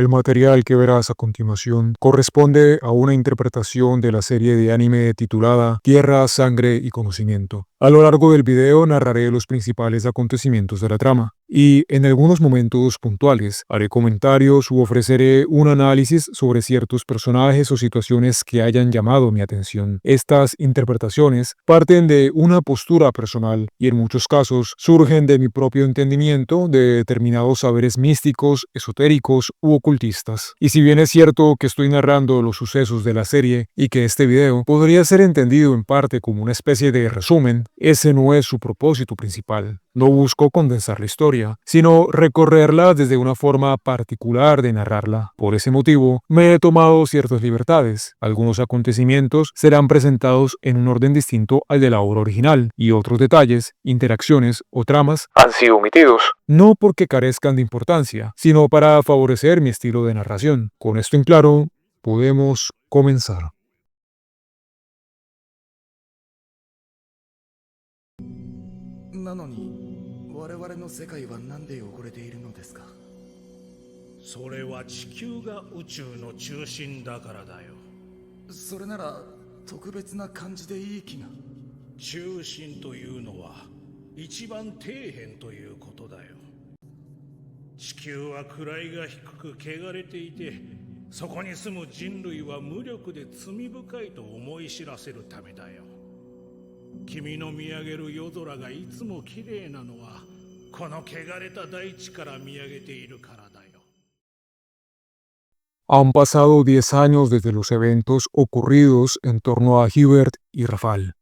El material que verás a continuación corresponde a una interpretación de la serie de anime titulada Tierra, Sangre y Conocimiento. A lo largo del video narraré los principales acontecimientos de la trama, y en algunos momentos puntuales haré comentarios u ofreceré un análisis sobre ciertos personajes o situaciones que hayan llamado mi atención. Estas interpretaciones parten de una postura personal y en muchos casos surgen de mi propio entendimiento de determinados saberes místicos, esotéricos u ocultistas. Y si bien es cierto que estoy narrando los sucesos de la serie y que este video podría ser entendido en parte como una especie de resumen, ese no es su propósito principal. No busco condensar la historia, sino recorrerla desde una forma particular de narrarla. Por ese motivo, me he tomado ciertas libertades. Algunos acontecimientos serán presentados en un orden distinto al de la obra original, y otros detalles, interacciones o tramas han sido omitidos. No porque carezcan de importancia, sino para favorecer mi estilo de narración. Con esto en claro, podemos comenzar. なのに我々の世界は何で汚れているのですか。それは地球が宇宙の中心だからだよ。それなら特別な感じでいい気が。中心というのは一番底辺ということだよ。地球は位が低く汚れていて、そこに住む人類は無力で罪深いと思い知らせるためだよ。君の見上げる夜空がいつも綺麗なのはこの汚れた大地から見上げているからだよ。 Han pasado 10 años desde los eventos ocurridos en torno a Hubert y Rafal.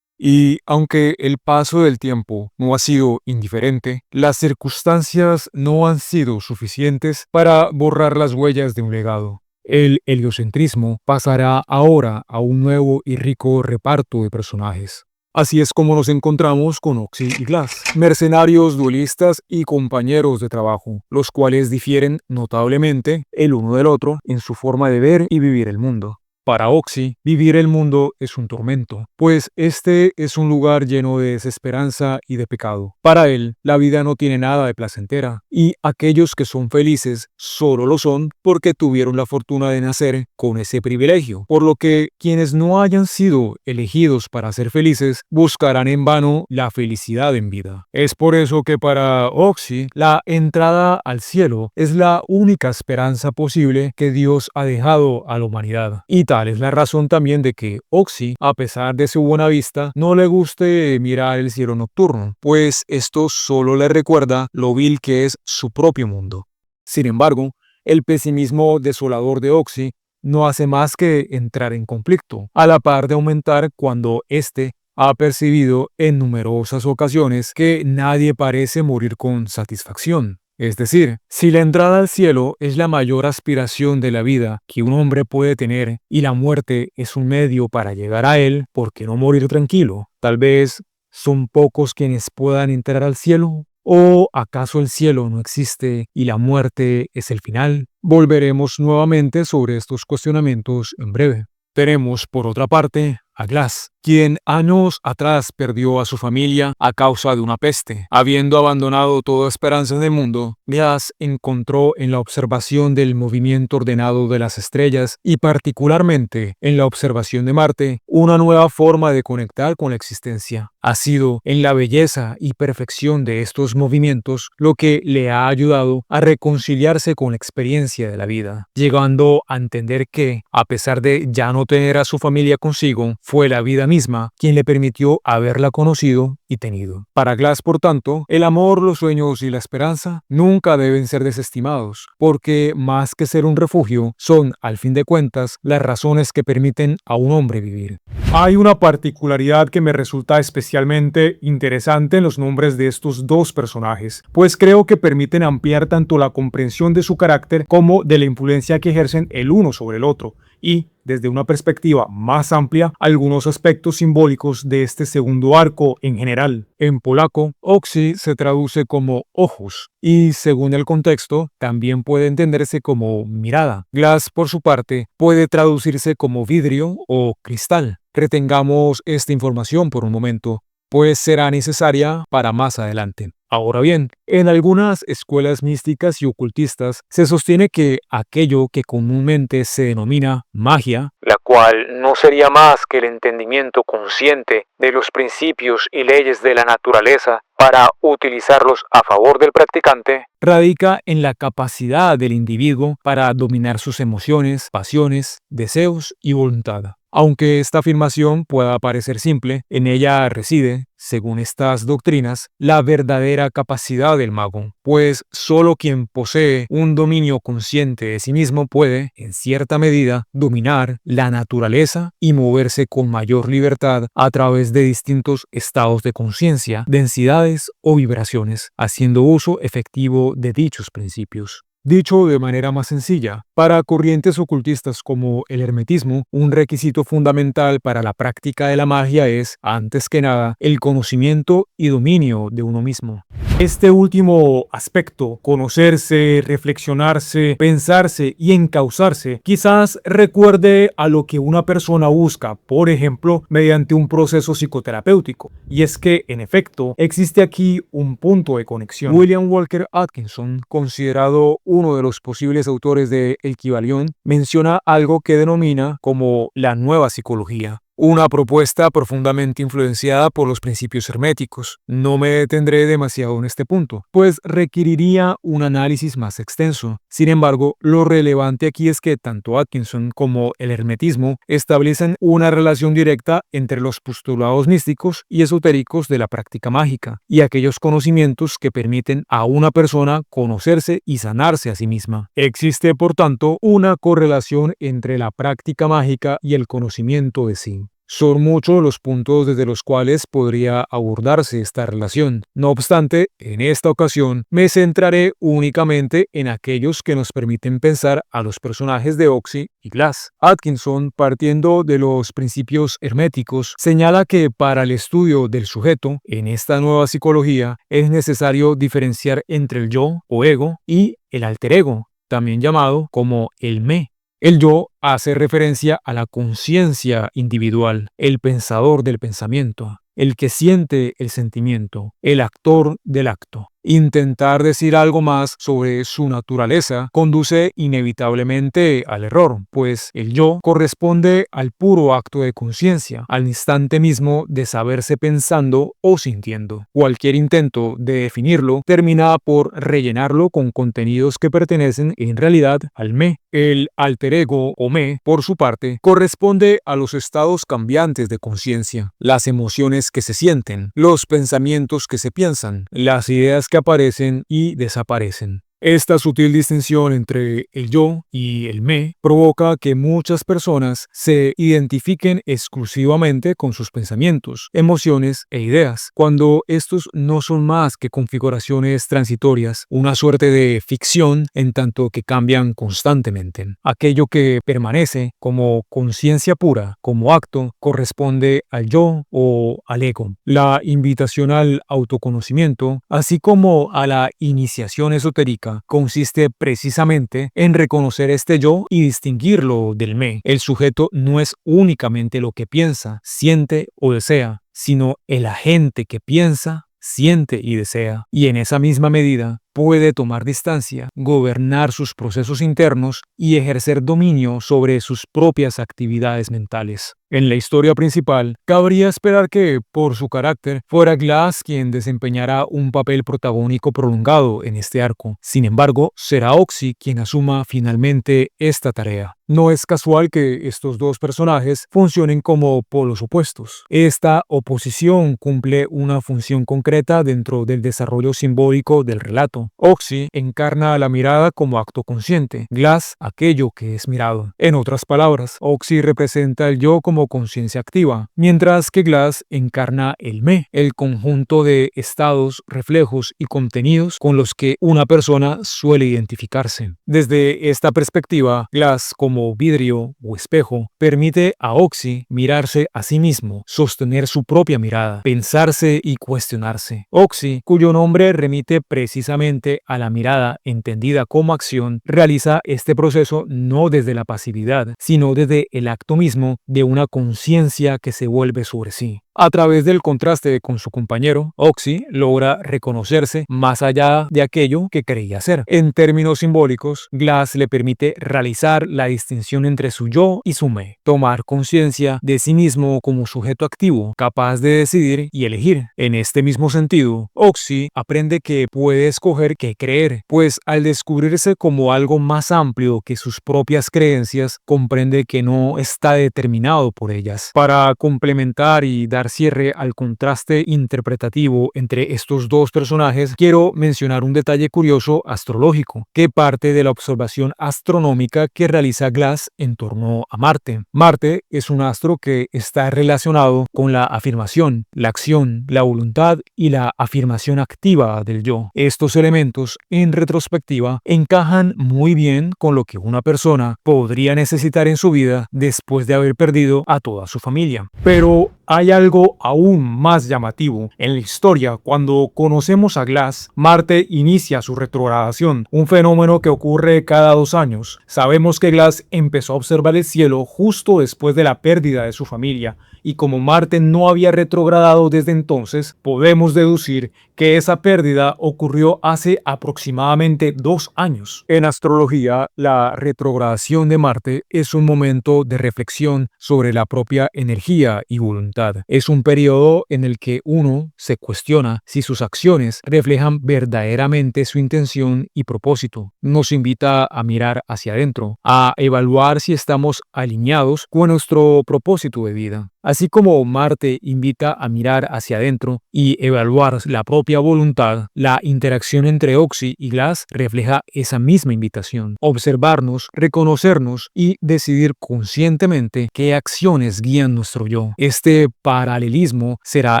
Y aunque el paso del tiempo no ha sido indiferente, las circunstancias no han sido suficientes para borrar las huellas de un legado. El heliocentrismo pasará ahora a un nuevo y rico reparto de personajes. Así es como nos encontramos con Oxy y Glass, mercenarios duelistas y compañeros de trabajo, los cuales difieren notablemente el uno del otro en su forma de ver y vivir el mundo. Para Oxy, vivir el mundo es un tormento, pues este es un lugar lleno de desesperanza y de pecado. Para él, la vida no tiene nada de placentera, y aquellos que son felices solo lo son porque tuvieron la fortuna de nacer con ese privilegio, por lo que quienes no hayan sido elegidos para ser felices buscarán en vano la felicidad en vida. Es por eso que para Oxy, la entrada al cielo es la única esperanza posible que Dios ha dejado a la humanidad. Y tal es la razón también de que Oxy, a pesar de su buena vista, no le guste mirar el cielo nocturno, pues esto solo le recuerda lo vil que es su propio mundo. Sin embargo, el pesimismo desolador de Oxy no hace más que entrar en conflicto, a la par de aumentar cuando éste ha percibido en numerosas ocasiones que nadie parece morir con satisfacción. Es decir, si la entrada al cielo es la mayor aspiración de la vida que un hombre puede tener y la muerte es un medio para llegar a él, ¿por qué no morir tranquilo? Tal vez son pocos quienes puedan entrar al cielo. ¿O acaso el cielo no existe y la muerte es el final? Volveremos nuevamente sobre estos cuestionamientos en breve. Tenemos, por otra parte, a Glass, quien años atrás perdió a su familia a causa de una peste. Habiendo abandonado toda esperanza en el mundo, Glass encontró en la observación del movimiento ordenado de las estrellas y particularmente en la observación de Marte una nueva forma de conectar con la existencia. Ha sido en la belleza y perfección de estos movimientos lo que le ha ayudado a reconciliarse con la experiencia de la vida, llegando a entender que, a pesar de ya no tener a su familia consigo, fue la vida misma quien le permitió haberla conocido y tenido. Para Glass, por tanto, el amor, los sueños y la esperanza nunca deben ser desestimados, porque más que ser un refugio, son, al fin de cuentas, las razones que permiten a un hombre vivir. Hay una particularidad que me resulta especialmente interesante en los nombres de estos dos personajes, pues creo que permiten ampliar tanto la comprensión de su carácter como de la influencia que ejercen el uno sobre el otro, y, desde una perspectiva más amplia, algunos aspectos simbólicos de este segundo arco en general. En polaco, Oxy se traduce como ojos, y según el contexto, también puede entenderse como mirada. Glass, por su parte, puede traducirse como vidrio o cristal. Retengamos esta información por un momento. pues será necesaria para más adelante. Ahora bien, en algunas escuelas místicas y ocultistas se sostiene que aquello que comúnmente se denomina magia, la cual no sería más que el entendimiento consciente de los principios y leyes de la naturaleza para utilizarlos a favor del practicante, radica en la capacidad del individuo para dominar sus emociones, pasiones, deseos y voluntad. Aunque esta afirmación pueda parecer simple, en ella reside, según estas doctrinas, la verdadera capacidad del mago, pues solo quien posee un dominio consciente de sí mismo puede, en cierta medida, dominar la naturaleza y moverse con mayor libertad a través de distintos estados de conciencia, densidades o vibraciones, haciendo uso efectivo de dichos principios. Dicho de manera más sencilla, para corrientes ocultistas como el hermetismo, un requisito fundamental para la práctica de la magia es, antes que nada, el conocimiento y dominio de uno mismo. Este último aspecto, conocerse, reflexionarse, pensarse y encauzarse, quizás recuerde a lo que una persona busca, por ejemplo, mediante un proceso psicoterapéutico. Y es que, en efecto, existe aquí un punto de conexión. William Walker Atkinson, considerado uno de los posibles autores de El Kybalión, menciona algo que denomina como la nueva psicología. Una propuesta profundamente influenciada por los principios herméticos. No me detendré demasiado en este punto, pues requeriría un análisis más extenso. Sin embargo, lo relevante aquí es que tanto Atkinson como el hermetismo establecen una relación directa entre los postulados místicos y esotéricos de la práctica mágica y aquellos conocimientos que permiten a una persona conocerse y sanarse a sí misma. Existe, por tanto, una correlación entre la práctica mágica y el conocimiento de sí. Son muchos los puntos desde los cuales podría abordarse esta relación. No obstante, en esta ocasión me centraré únicamente en aquellos que nos permiten pensar a los personajes de Oxy y Glass. Atkinson, partiendo de los principios herméticos, señala que para el estudio del sujeto en esta nueva psicología es necesario diferenciar entre el yo o ego y el alter ego, también llamado como el me. El yo hace referencia a la conciencia individual, el pensador del pensamiento, el que siente el sentimiento, el actor del acto. Intentar decir algo más sobre su naturaleza conduce inevitablemente al error, pues el yo corresponde al puro acto de conciencia, al instante mismo de saberse pensando o sintiendo. Cualquier intento de definirlo termina por rellenarlo con contenidos que pertenecen en realidad al me. El alter ego o me, por su parte, corresponde a los estados cambiantes de conciencia, las emociones que se sienten, los pensamientos que se piensan, las ideas que aparecen y desaparecen. Esta sutil distinción entre el yo y el me provoca que muchas personas se identifiquen exclusivamente con sus pensamientos, emociones e ideas, cuando estos no son más que configuraciones transitorias, una suerte de ficción en tanto que cambian constantemente. Aquello que permanece como conciencia pura, como acto, corresponde al yo o al ego. La invitación al autoconocimiento, así como a la iniciación esotérica, consiste precisamente en reconocer este yo y distinguirlo del me. El sujeto no es únicamente lo que piensa, siente o desea, sino el agente que piensa, siente y desea, y en esa misma medida puede tomar distancia, gobernar sus procesos internos y ejercer dominio sobre sus propias actividades mentales. En la historia principal, cabría esperar que, por su carácter, fuera Glass quien desempeñara un papel protagónico prolongado en este arco. Sin embargo, será Oxy quien asuma finalmente esta tarea. No es casual que estos dos personajes funcionen como polos opuestos. Esta oposición cumple una función concreta dentro del desarrollo simbólico del relato. Oxy encarna la mirada como acto consciente, Glass aquello que es mirado. En otras palabras, Oxy representa el yo como conciencia activa, mientras que Glass encarna el me, el conjunto de estados, reflejos y contenidos con los que una persona suele identificarse. Desde esta perspectiva, Glass como vidrio o espejo permite a Oxy mirarse a sí mismo, sostener su propia mirada, pensarse y cuestionarse. Oxy, cuyo nombre remite precisamente a la mirada entendida como acción, realiza este proceso no desde la pasividad, sino desde el acto mismo de una conciencia que se vuelve sobre sí. A través del contraste con su compañero, Oxy logra reconocerse más allá de aquello que creía ser. En términos simbólicos, Glass le permite realizar la distinción entre su yo y su me, tomar conciencia de sí mismo como sujeto activo, capaz de decidir y elegir. En este mismo sentido, Oxy aprende que puede escoger qué creer, pues al descubrirse como algo más amplio que sus propias creencias, comprende que no está determinado por ellas. Para complementar y dar cierre al contraste interpretativo entre estos dos personajes, quiero mencionar un detalle curioso astrológico, que parte de la observación astronómica que realiza Glass en torno a Marte. Marte es un astro que está relacionado con la afirmación, la acción, la voluntad y la afirmación activa del yo. Estos elementos, en retrospectiva, encajan muy bien con lo que una persona podría necesitar en su vida después de haber perdido a toda su familia. Pero hay algo aún más llamativo. En la historia, cuando conocemos a Glass, Marte inicia su retrogradación, un fenómeno que ocurre cada 2 años. Sabemos que Glass empezó a observar el cielo justo después de la pérdida de su familia, y como Marte no había retrogradado desde entonces, podemos deducir que esa pérdida ocurrió hace aproximadamente 2 años. En astrología, la retrogradación de Marte es un momento de reflexión sobre la propia energía y voluntad. Es un periodo en el que uno se cuestiona si sus acciones reflejan verdaderamente su intención y propósito. Nos invita a mirar hacia adentro, a evaluar si estamos alineados con nuestro propósito de vida. Así como Marte invita a mirar hacia adentro y evaluar la propia voluntad, la interacción entre Oxy y Glass refleja esa misma invitación. Observarnos, reconocernos y decidir conscientemente qué acciones guían nuestro yo. Este paralelismo será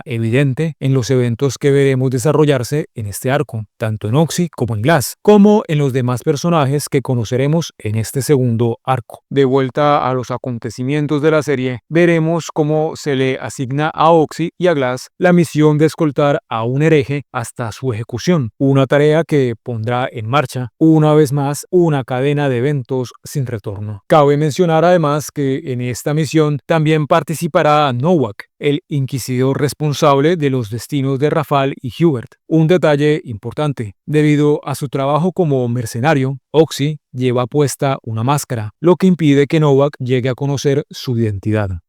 evidente en los eventos que veremos desarrollarse en este arco, tanto en Oxy como en Glass, como en los demás personajes que conoceremos en este segundo arco. De vuelta a los acontecimientos de la serie, veremos cómo se le asigna a Oxy y a Glass la misión de escoltar a un hereje hasta su ejecución, una tarea que pondrá en marcha una vez más una cadena de eventos sin retorno. Cabe mencionar además que en esta misión también participará Nowak, el inquisidor responsable de los destinos de Rafal y Hubert. Un detalle importante: debido a su trabajo como mercenario, Oxy lleva puesta una máscara, lo que impide que Nowak llegue a conocer su identidad.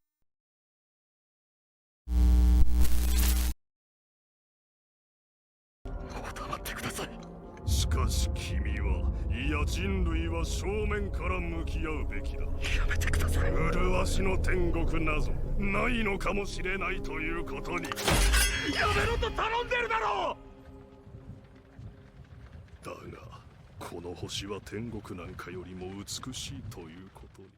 しかし君はいや人類は正面から向き合うべきだ。やめてください。麗しの天国なぞないのかもしれないということに。やめろと頼んでるだろう。だがこの星は天国なんかよりも美しいということに。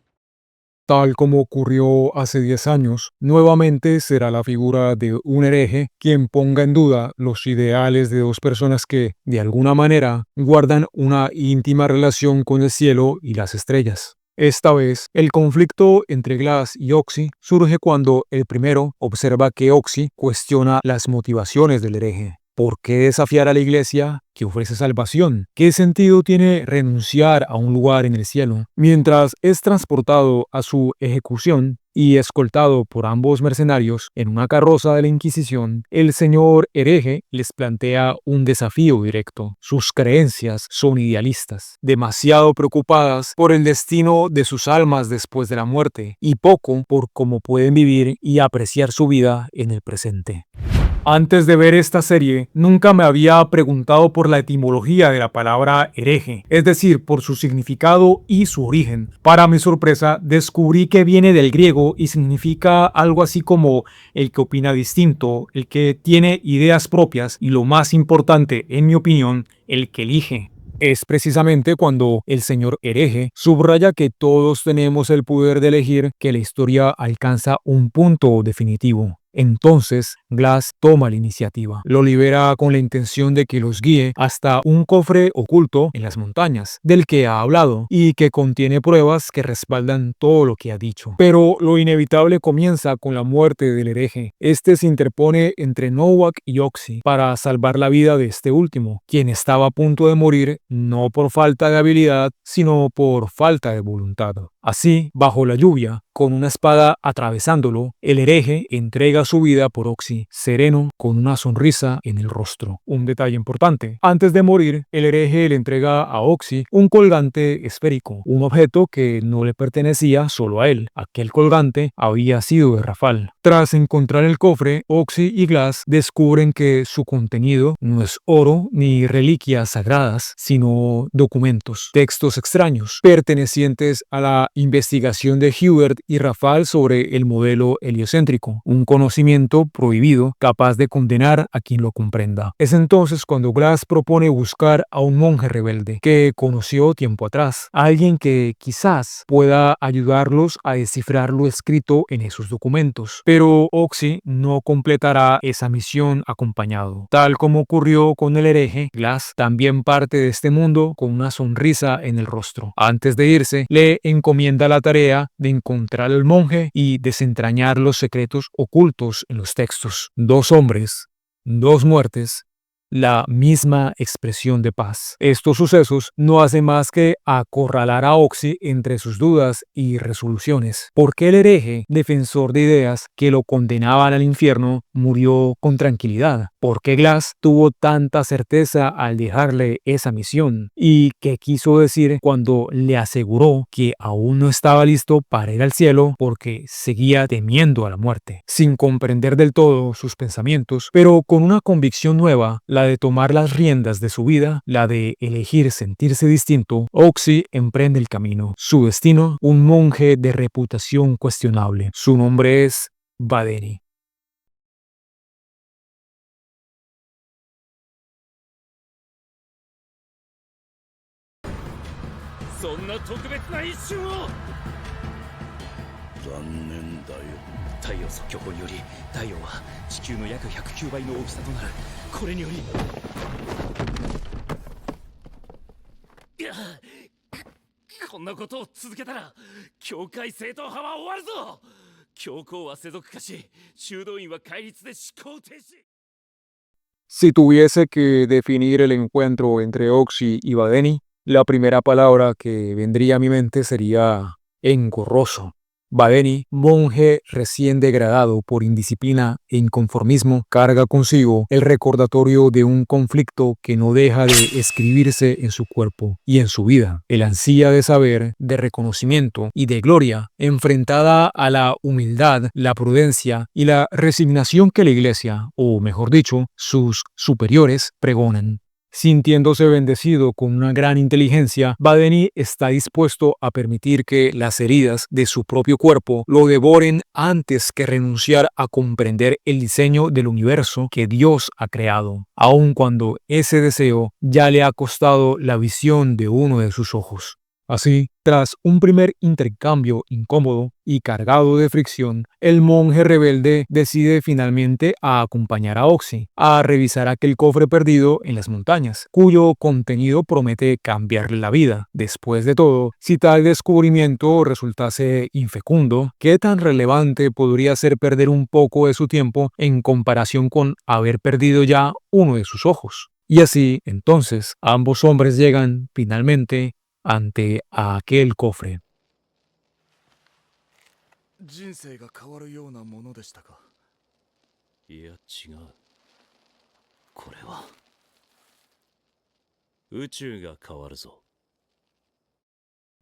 Tal como ocurrió hace 10 años, nuevamente será la figura de un hereje quien ponga en duda los ideales de dos personas que, de alguna manera, guardan una íntima relación con el cielo y las estrellas. Esta vez, el conflicto entre Glass y Oxy surge cuando el primero observa que Oxy cuestiona las motivaciones del hereje. ¿Por qué desafiar a la iglesia que ofrece salvación? ¿Qué sentido tiene renunciar a un lugar en el cielo? Mientras es transportado a su ejecución y escoltado por ambos mercenarios en una carroza de la Inquisición, el señor hereje les plantea un desafío directo. Sus creencias son idealistas, demasiado preocupadas por el destino de sus almas después de la muerte y poco por cómo pueden vivir y apreciar su vida en el presente. Antes de ver esta serie, nunca me había preguntado por la etimología de la palabra hereje, es decir, por su significado y su origen. Para mi sorpresa, descubrí que viene del griego y significa algo así como el que opina distinto, el que tiene ideas propias y, lo más importante, en mi opinión, el que elige. Es precisamente cuando el señor hereje subraya que todos tenemos el poder de elegir que la historia alcanza un punto definitivo. Entonces, Glass toma la iniciativa. Lo libera con la intención de que los guíe hasta un cofre oculto en las montañas, del que ha hablado, y que contiene pruebas que respaldan todo lo que ha dicho. Pero lo inevitable comienza con la muerte del hereje. Este se interpone entre Nowak y Oxy para salvar la vida de este último, quien estaba a punto de morir no por falta de habilidad, sino por falta de voluntad. Así, bajo la lluvia, con una espada atravesándolo, el hereje entrega su vida por Oxy, sereno, con una sonrisa en el rostro. Un detalle importante: antes de morir, el hereje le entrega a Oxy un colgante esférico, un objeto que no le pertenecía solo a él. Aquel colgante había sido de Rafal. Tras encontrar el cofre, Oxy y Glass descubren que su contenido no es oro ni reliquias sagradas, sino documentos, textos extraños, pertenecientes a la investigación de Hubert y Rafal sobre el modelo heliocéntrico, un conocimiento prohibido capaz de condenar a quien lo comprenda. Es entonces cuando Glass propone buscar a un monje rebelde que conoció tiempo atrás, alguien que quizás pueda ayudarlos a descifrar lo escrito en esos documentos. Pero Oxy no completará esa misión acompañado. Tal como ocurrió con el hereje, Glass también parte de este mundo con una sonrisa en el rostro. Antes de irse, le encomienda la tarea de encontrar al monje y desentrañar los secretos ocultos en los textos. 2 hombres, 2 muertes, la misma expresión de paz. Estos sucesos no hacen más que acorralar a Oxy entre sus dudas y resoluciones. ¿Por qué el hereje, defensor de ideas que lo condenaban al infierno, murió con tranquilidad? ¿Por qué Glass tuvo tanta certeza al dejarle esa misión? ¿Y qué quiso decir cuando le aseguró que aún no estaba listo para ir al cielo porque seguía temiendo a la muerte? Sin comprender del todo sus pensamientos, pero con una convicción nueva, la de tomar las riendas de su vida, la de elegir sentirse distinto, Oxy emprende el camino. Su destino, un monje de reputación cuestionable. Su nombre es Vadeni. Si tuviese que definir el encuentro entre Oxy y Vadeni, la primera palabra que vendría a mi mente sería engorroso. Vadeni, monje recién degradado por indisciplina e inconformismo, carga consigo el recordatorio de un conflicto que no deja de escribirse en su cuerpo y en su vida. El ansia de saber, de reconocimiento y de gloria, enfrentada a la humildad, la prudencia y la resignación que la Iglesia, o mejor dicho, sus superiores, pregonan. Sintiéndose bendecido con una gran inteligencia, Vadeni está dispuesto a permitir que las heridas de su propio cuerpo lo devoren antes que renunciar a comprender el diseño del universo que Dios ha creado, aun cuando ese deseo ya le ha costado la visión de uno de sus ojos. Así, tras un primer intercambio incómodo y cargado de fricción, el monje rebelde decide finalmente a acompañar a Oxy a revisar aquel cofre perdido en las montañas, cuyo contenido promete cambiarle la vida. Después de todo, si tal descubrimiento resultase infecundo, ¿qué tan relevante podría ser perder un poco de su tiempo en comparación con haber perdido ya uno de sus ojos? Y así, entonces, ambos hombres llegan finalmente ante aquel cofre. 人生が変わるようなものでしたか。いや違う。これは宇宙が変わるぞ。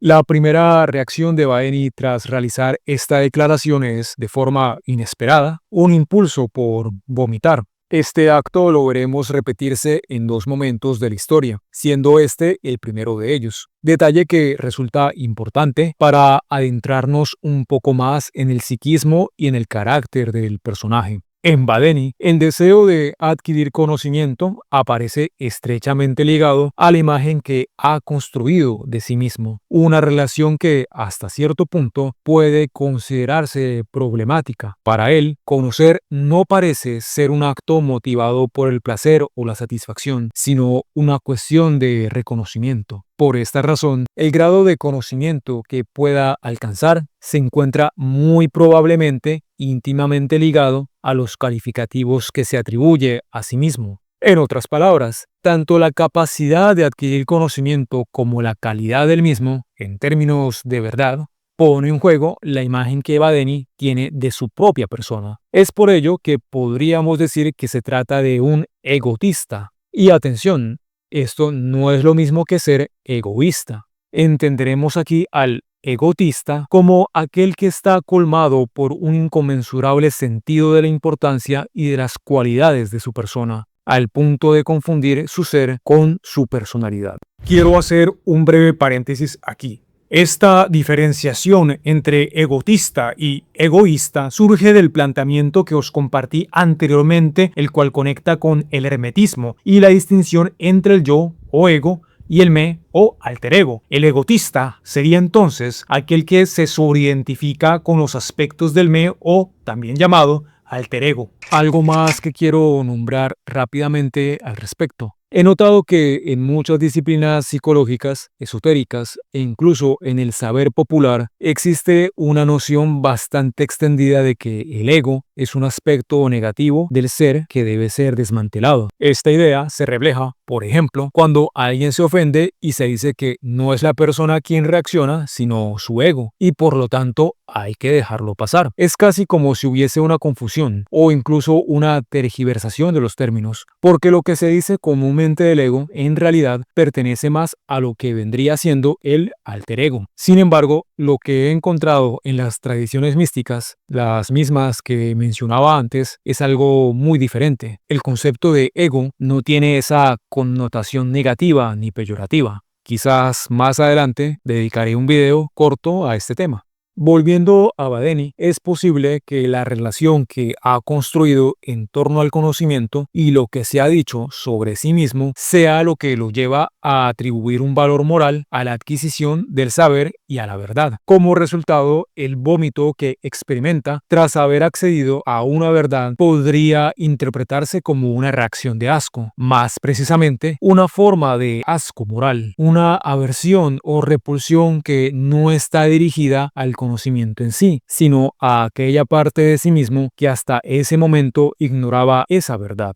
La primera reacción de Vadeni tras realizar esta declaración es, de forma inesperada, un impulso por vomitar. Este acto lo veremos repetirse en 2 momentos de la historia, siendo este el primero de ellos. Detalle que resulta importante para adentrarnos un poco más en el psiquismo y en el carácter del personaje. En Vadeni, el deseo de adquirir conocimiento aparece estrechamente ligado a la imagen que ha construido de sí mismo, una relación que hasta cierto punto puede considerarse problemática. Para él, conocer no parece ser un acto motivado por el placer o la satisfacción, sino una cuestión de reconocimiento. Por esta razón, el grado de conocimiento que pueda alcanzar se encuentra muy probablemente íntimamente ligado a los calificativos que se atribuye a sí mismo. En otras palabras, tanto la capacidad de adquirir conocimiento como la calidad del mismo, en términos de verdad, pone en juego la imagen que Badeni tiene de su propia persona. Es por ello que podríamos decir que se trata de un egotista. Y atención, esto no es lo mismo que ser egoísta. Entenderemos aquí al egotista como aquel que está colmado por un inconmensurable sentido de la importancia y de las cualidades de su persona, al punto de confundir su ser con su personalidad. Quiero hacer un breve paréntesis aquí. Esta diferenciación entre egotista y egoísta surge del planteamiento que os compartí anteriormente, el cual conecta con el hermetismo y la distinción entre el yo o ego y el me o alter ego. El egotista sería entonces aquel que se sobreidentifica con los aspectos del me o también llamado alter ego. Algo más que quiero nombrar rápidamente al respecto. He notado que en muchas disciplinas psicológicas, esotéricas e incluso en el saber popular existe una noción bastante extendida de que el ego es un aspecto negativo del ser que debe ser desmantelado. Esta idea se refleja, por ejemplo, cuando alguien se ofende y se dice que no es la persona quien reacciona, sino su ego, y por lo tanto hay que dejarlo pasar. Es casi como si hubiese una confusión o incluso una tergiversación de los términos, porque lo que se dice comúnmente del ego en realidad pertenece más a lo que vendría siendo el alter ego. Sin embargo, lo que he encontrado en las tradiciones místicas, las mismas que mencionaba antes, es algo muy diferente. El concepto de ego no tiene esa connotación negativa ni peyorativa. Quizás más adelante dedicaré un video corto a este tema. Volviendo a Badeni, es posible que la relación que ha construido en torno al conocimiento y lo que se ha dicho sobre sí mismo sea lo que lo lleva a atribuir un valor moral a la adquisición del saber y a la verdad. Como resultado, el vómito que experimenta tras haber accedido a una verdad podría interpretarse como una reacción de asco, más precisamente una forma de asco moral, una aversión o repulsión que no está dirigida al conocimiento en sí, sino a aquella parte de sí mismo que hasta ese momento ignoraba esa verdad.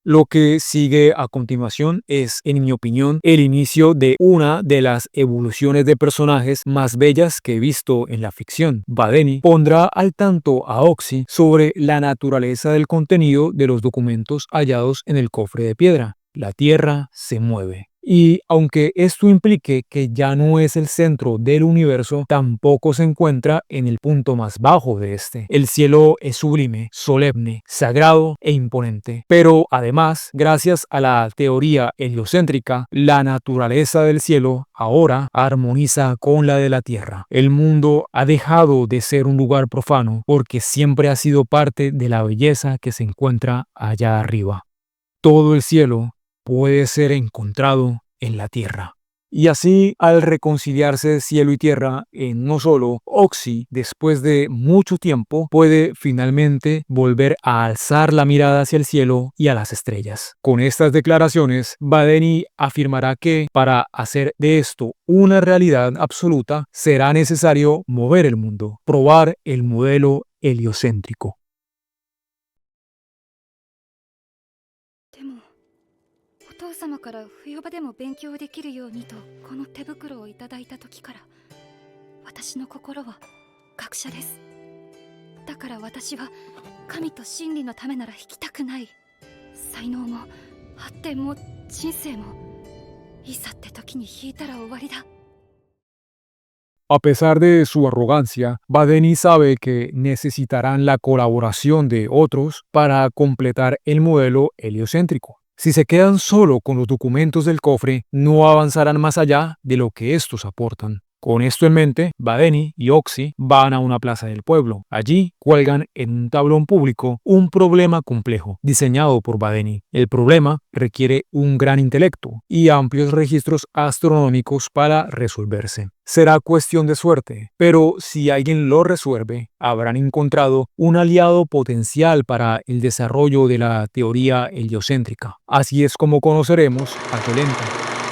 Lo que sigue a continuación es, en mi opinión, el inicio de una de las evoluciones de personajes más bellas que he visto en la ficción. Badeni pondrá al tanto a Oxy sobre la naturaleza del contenido de los documentos hallados en el cofre de piedra. La tierra se mueve. Y aunque esto implique que ya no es el centro del universo, tampoco se encuentra en el punto más bajo de este. El cielo es sublime, solemne, sagrado e imponente. Pero además, gracias a la teoría heliocéntrica, la naturaleza del cielo ahora armoniza con la de la tierra. El mundo ha dejado de ser un lugar profano porque siempre ha sido parte de la belleza que se encuentra allá arriba. Todo el cielo puede ser encontrado en la tierra. Y así, al reconciliarse cielo y tierra en uno solo, Oxy, después de mucho tiempo, puede finalmente volver a alzar la mirada hacia el cielo y a las estrellas. Con estas declaraciones, Badeni afirmará que, para hacer de esto una realidad absoluta, será necesario mover el mundo, probar el modelo heliocéntrico. お父様から冬場でも勉強できるようにとこの手袋をいただいた時から私の心は学者です。だから私は神と真理のためなら引きたくない。才能も発展も人生もいざって時に引いたら終わりだ。 A pesar de su arrogancia, Badeni sabe que necesitarán la colaboración de otros para completar el modelo heliocéntrico. Si se quedan solo con los documentos del cofre, no avanzarán más allá de lo que estos aportan. Con esto en mente, Badeni y Oxy van a una plaza del pueblo. Allí cuelgan en un tablón público un problema complejo, diseñado por Badeni. El problema requiere un gran intelecto y amplios registros astronómicos para resolverse. Será cuestión de suerte, pero si alguien lo resuelve, habrán encontrado un aliado potencial para el desarrollo de la teoría heliocéntrica. Así es como conoceremos a Tolenta.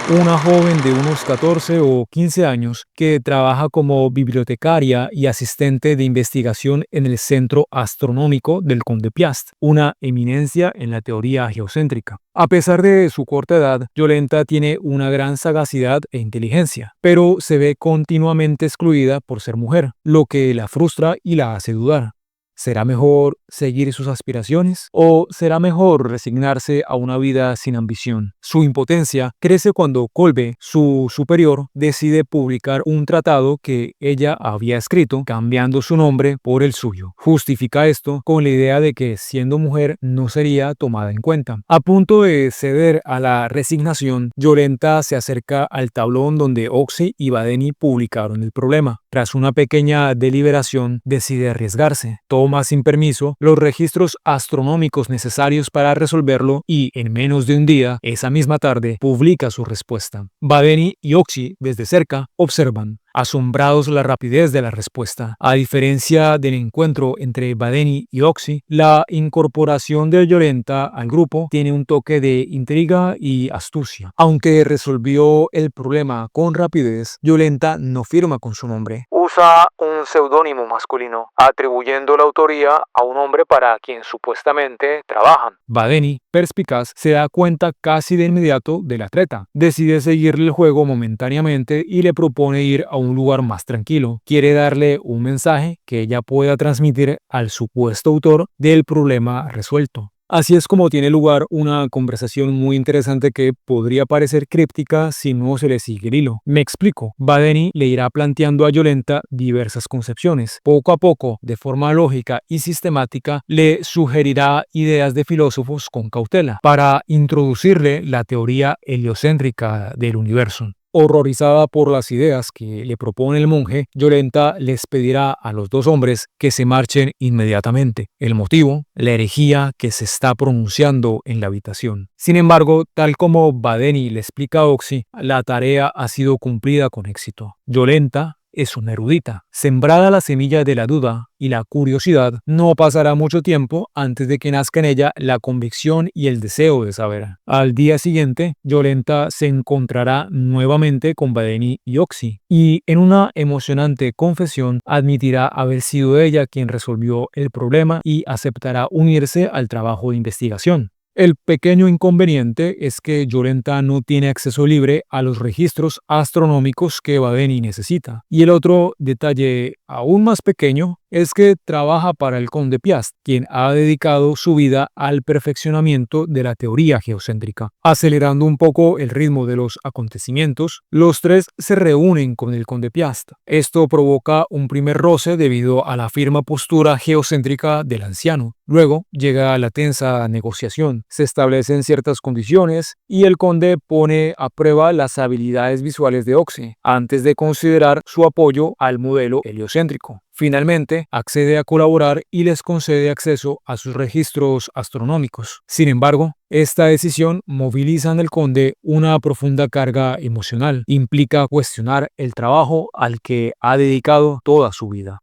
una joven de unos 14 o 15 años que trabaja como bibliotecaria y asistente de investigación en el Centro Astronómico del Conde Piast, una eminencia en la teoría geocéntrica. A pesar de su corta edad, Yolenta tiene una gran sagacidad e inteligencia, pero se ve continuamente excluida por ser mujer, lo que la frustra y la hace dudar. ¿Será mejor seguir sus aspiraciones o será mejor resignarse a una vida sin ambición? Su impotencia crece cuando Kolbe, su superior, decide publicar un tratado que ella había escrito cambiando su nombre por el suyo. Justifica esto con la idea de que siendo mujer no sería tomada en cuenta. A punto de ceder a la resignación, Yolenta se acerca al tablón donde Oxy y Badeni publicaron el problema. Tras una pequeña deliberación, decide arriesgarse. Toma sin permiso los registros astronómicos necesarios para resolverlo y, en menos de un día, esa misma tarde, publica su respuesta. Badeni y Oxy, desde cerca, observan, asombrados la rapidez de la respuesta. A diferencia del encuentro entre Badeni y Oxy, la incorporación de Yolenta al grupo tiene un toque de intriga y astucia. Aunque resolvió el problema con rapidez, Yolenta no firma con su nombre. Usa un seudónimo masculino, atribuyendo la autoría a un hombre para quien supuestamente trabajan. Badeni, perspicaz, se da cuenta casi de inmediato de la treta. Decide seguirle el juego momentáneamente y le propone ir a un lugar más tranquilo. Quiere darle un mensaje que ella pueda transmitir al supuesto autor del problema resuelto. Así es como tiene lugar una conversación muy interesante que podría parecer críptica si no se le sigue el hilo. Me explico. Badeni le irá planteando a Yolenta diversas concepciones. Poco a poco, de forma lógica y sistemática, le sugerirá ideas de filósofos con cautela para introducirle la teoría heliocéntrica del universo. Horrorizada por las ideas que le propone el monje, Yolenta les pedirá a los dos hombres que se marchen inmediatamente. El motivo, la herejía que se está pronunciando en la habitación. Sin embargo, tal como Badeni le explica a Oxy, la tarea ha sido cumplida con éxito. Yolenta es una erudita. Sembrada la semilla de la duda y la curiosidad, no pasará mucho tiempo antes de que nazca en ella la convicción y el deseo de saber. Al día siguiente, Yolenta se encontrará nuevamente con Badeni y Oxy, y en una emocionante confesión admitirá haber sido ella quien resolvió el problema y aceptará unirse al trabajo de investigación. El pequeño inconveniente es que Yolenta no tiene acceso libre a los registros astronómicos que Badeni necesita. Y el otro detalle aún más pequeño es que trabaja para el Conde Piast, quien ha dedicado su vida al perfeccionamiento de la teoría geocéntrica. Acelerando un poco el ritmo de los acontecimientos, los tres se reúnen con el Conde Piast. Esto provoca un primer roce debido a la firme postura geocéntrica del anciano. Luego llega la tensa negociación. Se establecen ciertas condiciones y el conde pone a prueba las habilidades visuales de Oxy antes de considerar su apoyo al modelo heliocéntrico. Finalmente, accede a colaborar y les concede acceso a sus registros astronómicos. Sin embargo, esta decisión moviliza en el conde una profunda carga emocional. Implica cuestionar el trabajo al que ha dedicado toda su vida.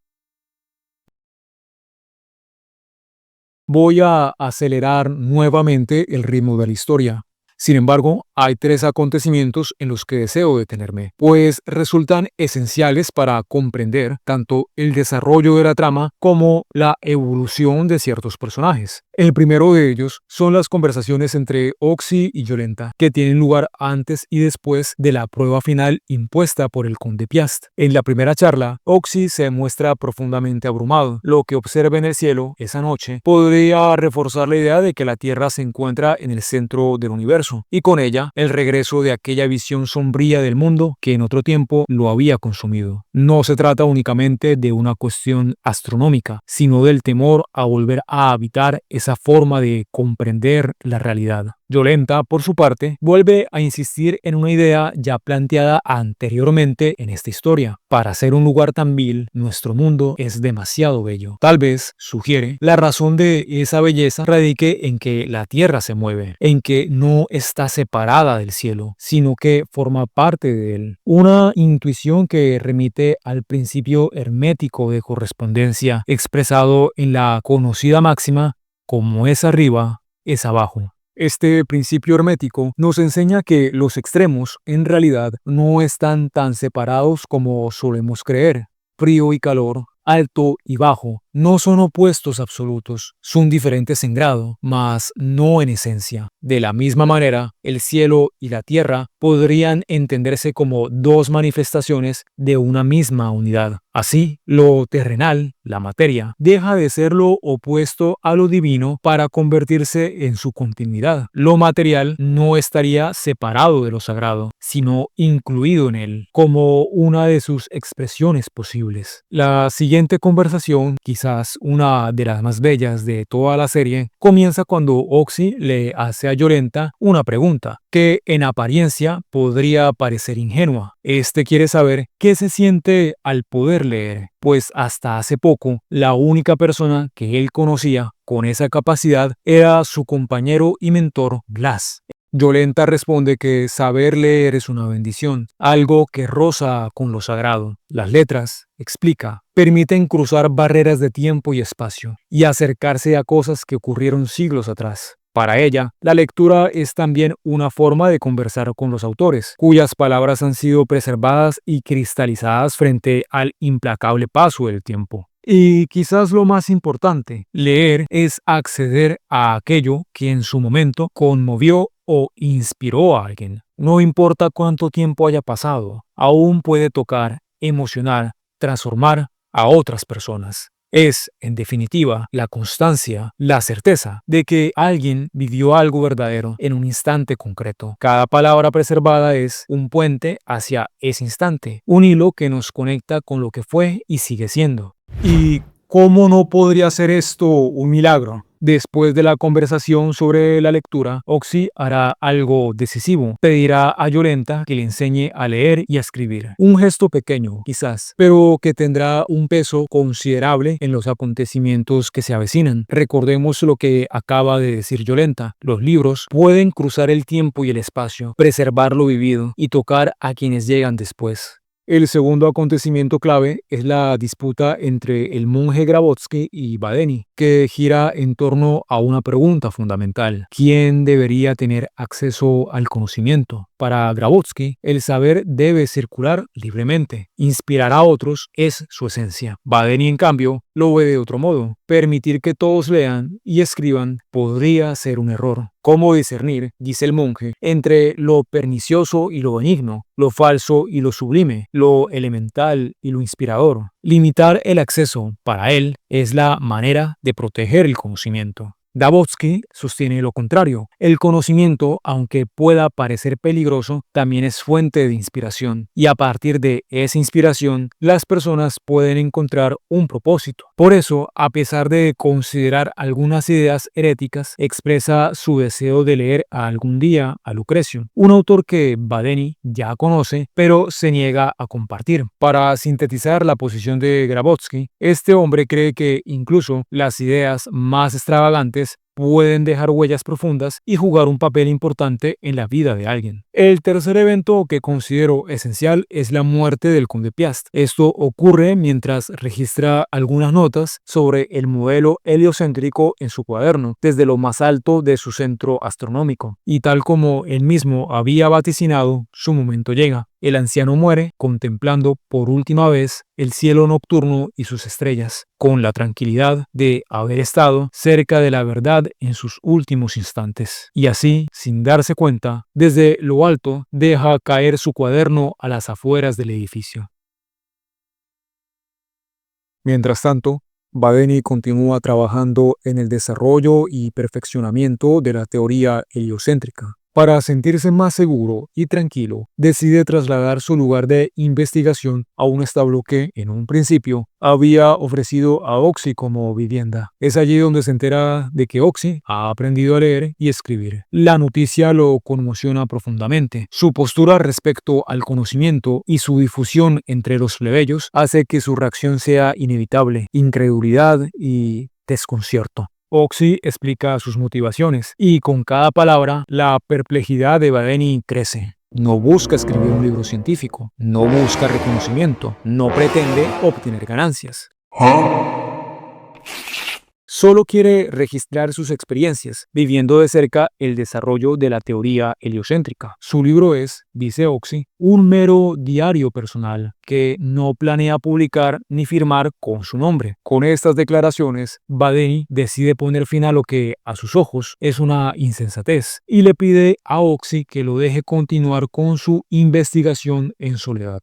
Voy a acelerar nuevamente el ritmo de la historia. Sin embargo, hay tres acontecimientos en los que deseo detenerme, pues resultan esenciales para comprender tanto el desarrollo de la trama como la evolución de ciertos personajes. El primero de ellos son las conversaciones entre Oxy y Yolenta, que tienen lugar antes y después de la prueba final impuesta por el Conde Piast. En la primera charla, Oxy se muestra profundamente abrumado. Lo que observa en el cielo esa noche podría reforzar la idea de que la Tierra se encuentra en el centro del universo, y con ella el regreso de aquella visión sombría del mundo que en otro tiempo lo había consumido. No se trata únicamente de una cuestión astronómica, sino del temor a volver a habitar esa forma de comprender la realidad. Yolenta, por su parte, vuelve a insistir en una idea ya planteada anteriormente en esta historia. Para ser un lugar tan vil, nuestro mundo es demasiado bello. Tal vez, sugiere, la razón de esa belleza radique en que la Tierra se mueve, en que no está separada del cielo, sino que forma parte de él. Una intuición que remite al principio hermético de correspondencia expresado en la conocida máxima: como es arriba, es abajo. Este principio hermético nos enseña que los extremos en realidad no están tan separados como solemos creer. Frío y calor, alto y bajo, no son opuestos absolutos, son diferentes en grado, mas no en esencia. De la misma manera, el cielo y la tierra podrían entenderse como dos manifestaciones de una misma unidad. Así, lo terrenal, la materia, deja de ser lo opuesto a lo divino para convertirse en su continuidad. Lo material no estaría separado de lo sagrado, sino incluido en él, como una de sus expresiones posibles. La siguiente conversación, quizás una de las más bellas de toda la serie, comienza cuando Oxy le hace a Yolenta una pregunta que en apariencia podría parecer ingenua. Este quiere saber qué se siente al poder leer, pues hasta hace poco la única persona que él conocía con esa capacidad era su compañero y mentor Glass. Yolenta responde que saber leer es una bendición, algo que roza con lo sagrado. Las letras, explica, permiten cruzar barreras de tiempo y espacio y acercarse a cosas que ocurrieron siglos atrás. Para ella, la lectura es también una forma de conversar con los autores, cuyas palabras han sido preservadas y cristalizadas frente al implacable paso del tiempo. Y quizás lo más importante, leer es acceder a aquello que en su momento conmovió o inspiró a alguien. No importa cuánto tiempo haya pasado, aún puede tocar, emocionar, transformar a otras personas. Es, en definitiva, la constancia, la certeza de que alguien vivió algo verdadero en un instante concreto. Cada palabra preservada es un puente hacia ese instante, un hilo que nos conecta con lo que fue y sigue siendo. ¿Y cómo no podría ser esto un milagro? Después de la conversación sobre la lectura, Oxy hará algo decisivo. Pedirá a Yolenta que le enseñe a leer y a escribir. Un gesto pequeño, quizás, pero que tendrá un peso considerable en los acontecimientos que se avecinan. Recordemos lo que acaba de decir Yolenta. Los libros pueden cruzar el tiempo y el espacio, preservar lo vivido y tocar a quienes llegan después. El segundo acontecimiento clave es la disputa entre el monje Gravotsky y Badeni, que gira en torno a una pregunta fundamental: ¿quién debería tener acceso al conocimiento? Para Gravotsky, el saber debe circular libremente. Inspirar a otros es su esencia. Badeni, en cambio, lo ve de otro modo. Permitir que todos lean y escriban podría ser un error. ¿Cómo discernir, dice el monje, entre lo pernicioso y lo benigno, lo falso y lo sublime, lo elemental y lo inspirador? Limitar el acceso, para él, es la manera de proteger el conocimiento. Gravotsky sostiene lo contrario. El conocimiento, aunque pueda parecer peligroso, también es fuente de inspiración, y a partir de esa inspiración, las personas pueden encontrar un propósito. Por eso, a pesar de considerar algunas ideas heréticas, expresa su deseo de leer algún día a Lucrecio, un autor que Badeni ya conoce, pero se niega a compartir. Para sintetizar la posición de Gravotsky, este hombre cree que incluso las ideas más extravagantes pueden dejar huellas profundas y jugar un papel importante en la vida de alguien. El tercer evento que considero esencial es la muerte del conde Piast. Esto ocurre mientras registra algunas notas sobre el modelo heliocéntrico en su cuaderno, desde lo más alto de su centro astronómico. Y tal como él mismo había vaticinado, su momento llega. El anciano muere contemplando por última vez el cielo nocturno y sus estrellas, con la tranquilidad de haber estado cerca de la verdad en sus últimos instantes. Y así, sin darse cuenta, desde lo alto deja caer su cuaderno a las afueras del edificio. Mientras tanto, Badeni continúa trabajando en el desarrollo y perfeccionamiento de la teoría heliocéntrica. Para sentirse más seguro y tranquilo, decide trasladar su lugar de investigación a un establo que, en un principio, había ofrecido a Oxy como vivienda. Es allí donde se entera de que Oxy ha aprendido a leer y escribir. La noticia lo conmociona profundamente. Su postura respecto al conocimiento y su difusión entre los plebeyos hace que su reacción sea inevitable: incredulidad y desconcierto. Oxy explica sus motivaciones y con cada palabra la perplejidad de Badeni crece. No busca escribir un libro científico, no busca reconocimiento, no pretende obtener ganancias. solo quiere registrar sus experiencias, viviendo de cerca el desarrollo de la teoría heliocéntrica. Su libro es, dice Oxy, un mero diario personal que no planea publicar ni firmar con su nombre. Con estas declaraciones, Badeni decide poner fin a lo que, a sus ojos, es una insensatez y le pide a Oxy que lo deje continuar con su investigación en soledad.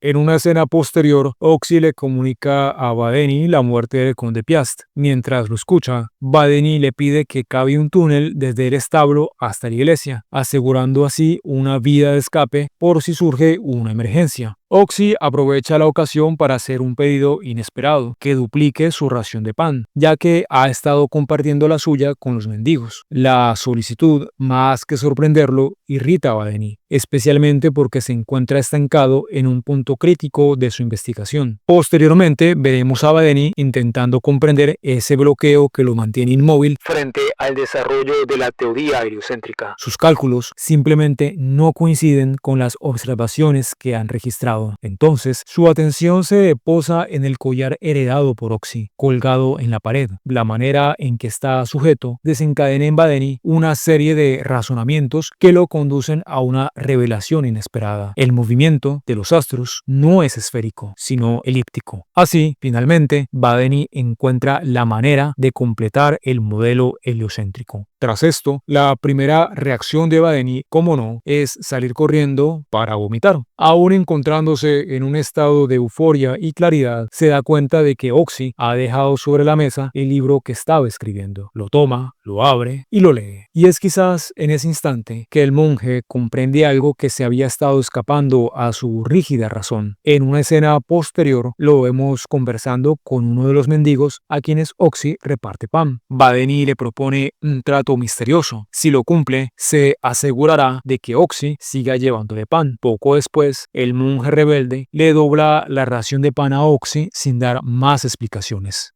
En una escena posterior, Oxy le comunica a Badeni la muerte del conde Piast. Mientras lo escucha, Badeni le pide que cabe un túnel desde el establo hasta la iglesia, asegurando así una vía de escape por si surge una emergencia. Oxy aprovecha la ocasión para hacer un pedido inesperado, que duplique su ración de pan, ya que ha estado compartiendo la suya con los mendigos. La solicitud, más que sorprenderlo, irrita a Badeni, especialmente porque se encuentra estancado en un punto crítico de su investigación. Posteriormente, veremos a Badeni intentando comprender ese bloqueo que lo mantiene inmóvil frente al desarrollo de la teoría heliocéntrica. Sus cálculos simplemente no coinciden con las observaciones que han registrado. Entonces, su atención se posa en el collar heredado por Oxy, colgado en la pared. La manera en que está sujeto desencadena en Badeni una serie de razonamientos que lo conducen a una revelación inesperada. El movimiento de los astros no es esférico, sino elíptico. Así, finalmente, Badeni encuentra la manera de completar el modelo heliocéntrico. Tras esto, la primera reacción de Badeni, como no, es salir corriendo para vomitar. Aún encontrándose en un estado de euforia y claridad, se da cuenta de que Oxy ha dejado sobre la mesa el libro que estaba escribiendo. Lo toma, lo abre y lo lee. Y es quizás en ese instante que el monje comprende algo que se había estado escapando a su rígida razón. En una escena posterior lo vemos conversando con uno de los mendigos a quienes Oxy reparte pan. Badeni le propone un trato misterioso. Si lo cumple, se asegurará de que Oxy siga llevándole pan. Poco después, el monje rebelde le dobla la ración de pan a Oxy sin dar más explicaciones.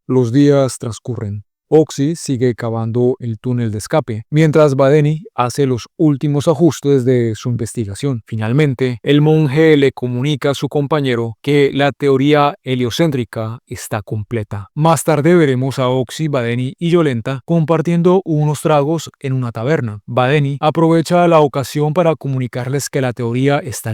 Los días transcurren. Oxy sigue cavando el túnel de escape, mientras Badeni hace los últimos ajustes de su investigación. Finalmente, el monje le comunica a su compañero que la teoría heliocéntrica está completa. Más tarde veremos a Oxy, Badeni y Yolenta compartiendo unos tragos en una taberna. Badeni aprovecha la ocasión para comunicarles que la teoría está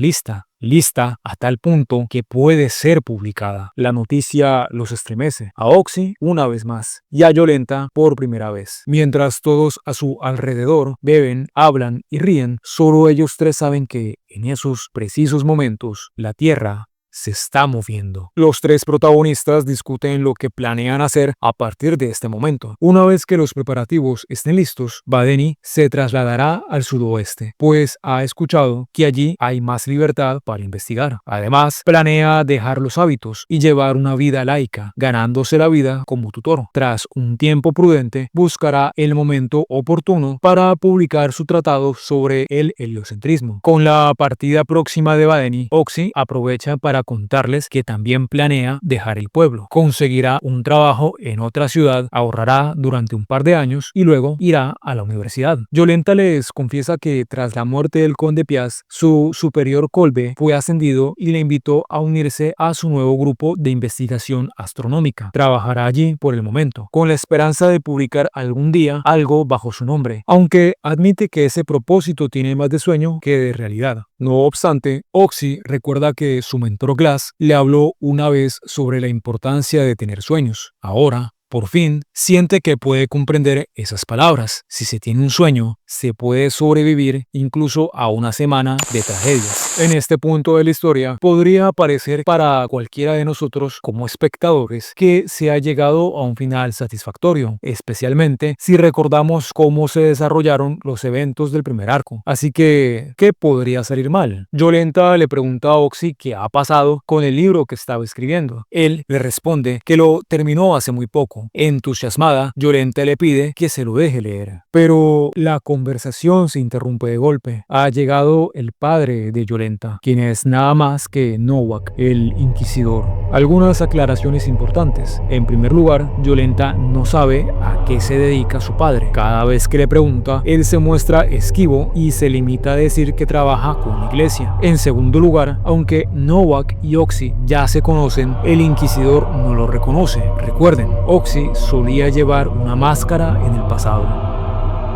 lista a tal punto que puede ser publicada. La noticia los estremece. A Oxy una vez más y a Yolenta por primera vez. Mientras todos a su alrededor beben, hablan y ríen, solo ellos tres saben que en esos precisos momentos la Tierra se está moviendo. Los tres protagonistas discuten lo que planean hacer a partir de este momento. Una vez que los preparativos estén listos, Badeni se trasladará al sudoeste, pues ha escuchado que allí hay más libertad para investigar. Además, planea dejar los hábitos y llevar una vida laica, ganándose la vida como tutor. Tras un tiempo prudente, buscará el momento oportuno para publicar su tratado sobre el heliocentrismo. Con la partida próxima de Badeni, Oxy aprovecha para contarles que también planea dejar el pueblo. Conseguirá un trabajo en otra ciudad, ahorrará durante un par de años y luego irá a la universidad. Yolenta les confiesa que tras la muerte del conde Piast, su superior Kolbe fue ascendido y le invitó a unirse a su nuevo grupo de investigación astronómica. Trabajará allí por el momento, con la esperanza de publicar algún día algo bajo su nombre, aunque admite que ese propósito tiene más de sueño que de realidad. No obstante, Oxy recuerda que su mentor Glass le habló una vez sobre la importancia de tener sueños. Ahora, por fin, siente que puede comprender esas palabras. Si se tiene un sueño, se puede sobrevivir incluso a una semana de tragedias. En este punto de la historia, podría parecer para cualquiera de nosotros como espectadores que se ha llegado a un final satisfactorio, especialmente si recordamos cómo se desarrollaron los eventos del primer arco. Así que, ¿qué podría salir mal? Yolenta le pregunta a Oxy qué ha pasado con el libro que estaba escribiendo. Él le responde que lo terminó hace muy poco. Entusiasmada, Yolenta le pide que se lo deje leer. Pero la conversación se interrumpe de golpe. Ha llegado el padre de Yolenta Yolenta, quien es nada más que Nowak, el Inquisidor. Algunas aclaraciones importantes. En primer lugar, Yolenta no sabe a qué se dedica su padre. Cada vez que le pregunta, él se muestra esquivo y se limita a decir que trabaja con la iglesia. En segundo lugar, aunque Nowak y Oxy ya se conocen, el Inquisidor no lo reconoce. Recuerden, Oxy solía llevar una máscara en el pasado.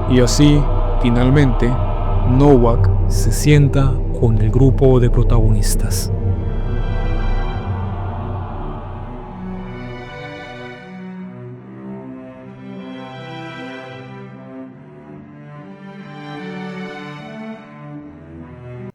Y así, finalmente, Nowak se sienta con el grupo de protagonistas.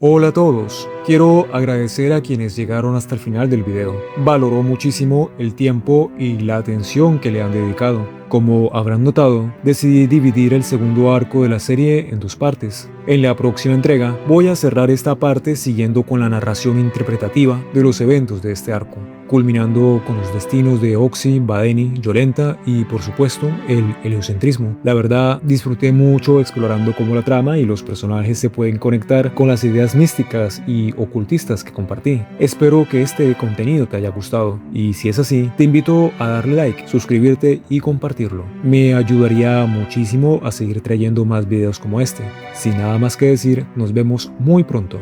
Hola a todos, quiero agradecer a quienes llegaron hasta el final del video. Valoró muchísimo el tiempo y la atención que le han dedicado. Como habrán notado, decidí dividir el segundo arco de la serie en dos partes. En la próxima entrega voy a cerrar esta parte siguiendo con la narración interpretativa de los eventos de este arco, culminando con los destinos de Oxy, Vadeni, Yolenta y por supuesto el heliocentrismo. La verdad, disfruté mucho explorando cómo la trama y los personajes se pueden conectar con las ideas místicas y ocultistas que compartí. Espero que este contenido te haya gustado y si es así, te invito a darle like, suscribirte y compartirlo. Me ayudaría muchísimo a seguir trayendo más videos como este. Sin nada más que decir, nos vemos muy pronto.